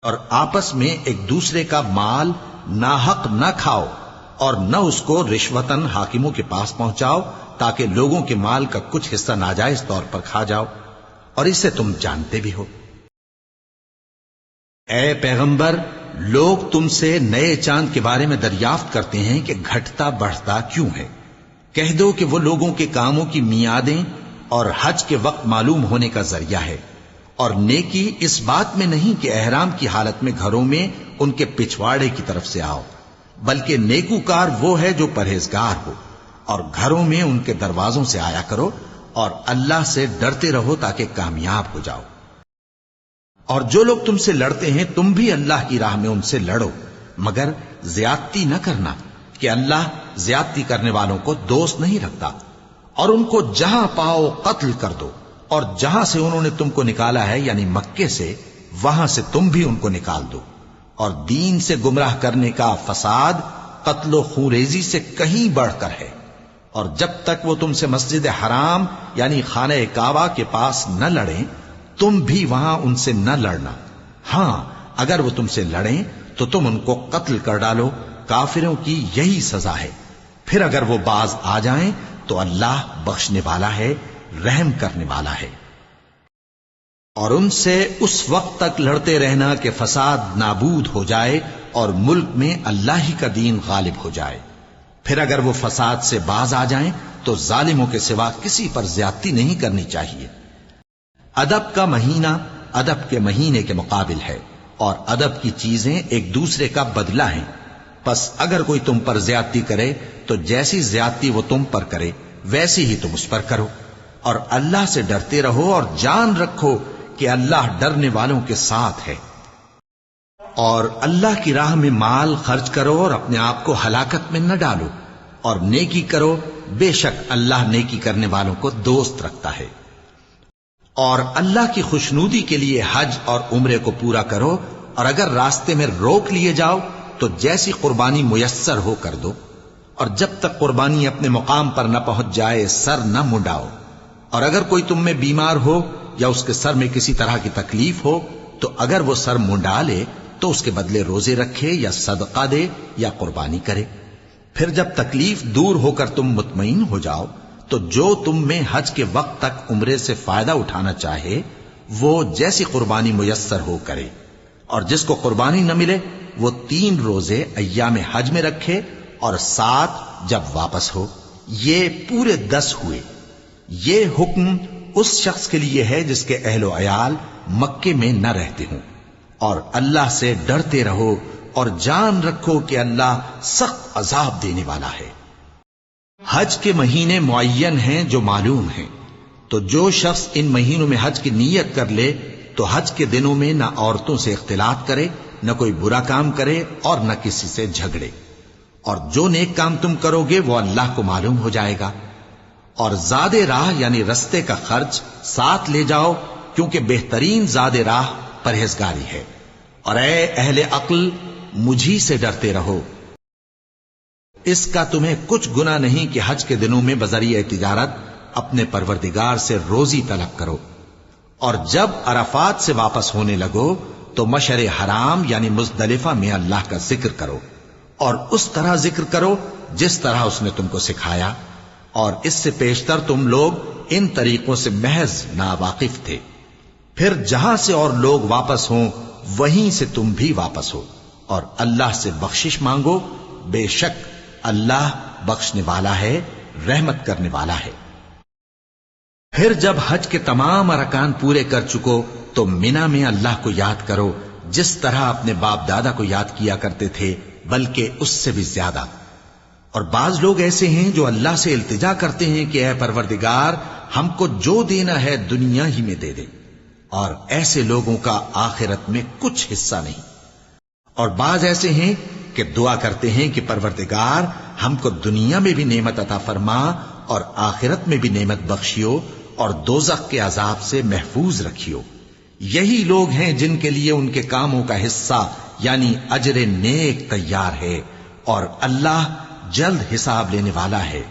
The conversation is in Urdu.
اور آپس میں ایک دوسرے کا مال ناحق نہ کھاؤ اور نہ اس کو رشوتاً حاکموں کے پاس پہنچاؤ تاکہ لوگوں کے مال کا کچھ حصہ ناجائز طور پر کھا جاؤ، اور اسے تم جانتے بھی ہو۔ اے پیغمبر، لوگ تم سے نئے چاند کے بارے میں دریافت کرتے ہیں کہ گھٹتا بڑھتا کیوں ہے۔ کہہ دو کہ وہ لوگوں کے کاموں کی میعادیں اور حج کے وقت معلوم ہونے کا ذریعہ ہے، اور نیکی اس بات میں نہیں کہ احرام کی حالت میں گھروں میں ان کے پچھواڑے کی طرف سے آؤ، بلکہ نیکوکار وہ ہے جو پرہیزگار ہو، اور گھروں میں ان کے دروازوں سے آیا کرو اور اللہ سے ڈرتے رہو تاکہ کامیاب ہو جاؤ۔ اور جو لوگ تم سے لڑتے ہیں تم بھی اللہ کی راہ میں ان سے لڑو، مگر زیادتی نہ کرنا کہ اللہ زیادتی کرنے والوں کو دوست نہیں رکھتا، اور ان کو جہاں پاؤ قتل کر دو، اور جہاں سے انہوں نے تم کو نکالا ہے یعنی مکے سے، وہاں سے تم بھی ان کو نکال دو۔ اور دین سے گمراہ کرنے کا فساد قتل و خونریزی سے کہیں بڑھ کر ہے، اور جب تک وہ تم سے مسجد حرام یعنی خانہ کعبہ کے پاس نہ لڑیں تم بھی وہاں ان سے نہ لڑنا۔ ہاں اگر وہ تم سے لڑیں تو تم ان کو قتل کر ڈالو، کافروں کی یہی سزا ہے۔ پھر اگر وہ باز آ جائیں تو اللہ بخشنے والا ہے، رحم کرنے والا ہے۔ اور ان سے اس وقت تک لڑتے رہنا کہ فساد نابود ہو جائے اور ملک میں اللہ ہی کا دین غالب ہو جائے۔ پھر اگر وہ فساد سے باز آ جائیں تو ظالموں کے سوا کسی پر زیادتی نہیں کرنی چاہیے۔ ادب کا مہینہ ادب کے مہینے کے مقابل ہے، اور ادب کی چیزیں ایک دوسرے کا بدلہ ہیں۔ پس اگر کوئی تم پر زیادتی کرے تو جیسی زیادتی وہ تم پر کرے ویسی ہی تم اس پر کرو، اور اللہ سے ڈرتے رہو اور جان رکھو کہ اللہ ڈرنے والوں کے ساتھ ہے۔ اور اللہ کی راہ میں مال خرچ کرو اور اپنے آپ کو ہلاکت میں نہ ڈالو، اور نیکی کرو، بے شک اللہ نیکی کرنے والوں کو دوست رکھتا ہے۔ اور اللہ کی خوشنودی کے لیے حج اور عمرے کو پورا کرو، اور اگر راستے میں روک لیے جاؤ تو جیسی قربانی میسر ہو کر دو، اور جب تک قربانی اپنے مقام پر نہ پہنچ جائے سر نہ منڈاؤ۔ اور اگر کوئی تم میں بیمار ہو یا اس کے سر میں کسی طرح کی تکلیف ہو تو اگر وہ سر منڈا لے تو اس کے بدلے روزے رکھے یا صدقہ دے یا قربانی کرے۔ پھر جب تکلیف دور ہو کر تم مطمئن ہو جاؤ تو جو تم میں حج کے وقت تک عمرے سے فائدہ اٹھانا چاہے وہ جیسی قربانی میسر ہو کرے، اور جس کو قربانی نہ ملے وہ 3 روزے ایام حج میں رکھے اور 7 جب واپس ہو، یہ پورے 10 ہوئے۔ یہ حکم اس شخص کے لیے ہے جس کے اہل و عیال مکے میں نہ رہتے ہوں۔ اور اللہ سے ڈرتے رہو اور جان رکھو کہ اللہ سخت عذاب دینے والا ہے۔ حج کے مہینے معین ہیں جو معلوم ہیں، تو جو شخص ان مہینوں میں حج کی نیت کر لے تو حج کے دنوں میں نہ عورتوں سے اختلاط کرے، نہ کوئی برا کام کرے اور نہ کسی سے جھگڑے۔ اور جو نیک کام تم کرو گے وہ اللہ کو معلوم ہو جائے گا۔ اور زاد راہ یعنی رستے کا خرچ ساتھ لے جاؤ، کیونکہ بہترین زاد راہ پرہیزگاری ہے۔ اور اے اہل عقل، مجھی سے ڈرتے رہو۔ اس کا تمہیں کچھ گناہ نہیں کہ حج کے دنوں میں بذریعہ تجارت اپنے پروردگار سے روزی طلب کرو۔ اور جب عرفات سے واپس ہونے لگو تو مشعر حرام یعنی مزدلفہ میں اللہ کا ذکر کرو، اور اس طرح ذکر کرو جس طرح اس نے تم کو سکھایا، اور اس سے پیشتر تم لوگ ان طریقوں سے محض ناواقف تھے۔ پھر جہاں سے اور لوگ واپس ہوں وہیں سے تم بھی واپس ہو، اور اللہ سے بخشش مانگو، بے شک اللہ بخشنے والا ہے، رحمت کرنے والا ہے۔ پھر جب حج کے تمام ارکان پورے کر چکو تو منا میں اللہ کو یاد کرو جس طرح اپنے باپ دادا کو یاد کیا کرتے تھے، بلکہ اس سے بھی زیادہ۔ اور بعض لوگ ایسے ہیں جو اللہ سے التجا کرتے ہیں کہ اے پروردگار ہم کو جو دینا ہے دنیا ہی میں دے دے، اور ایسے لوگوں کا آخرت میں کچھ حصہ نہیں۔ اور بعض ایسے ہیں کہ دعا کرتے ہیں کہ پروردگار ہم کو دنیا میں بھی نعمت عطا فرما اور آخرت میں بھی نعمت بخشیو اور دوزخ کے عذاب سے محفوظ رکھیو۔ یہی لوگ ہیں جن کے لیے ان کے کاموں کا حصہ یعنی اجر نیک تیار ہے، اور اللہ جلد حساب لینے والا ہے۔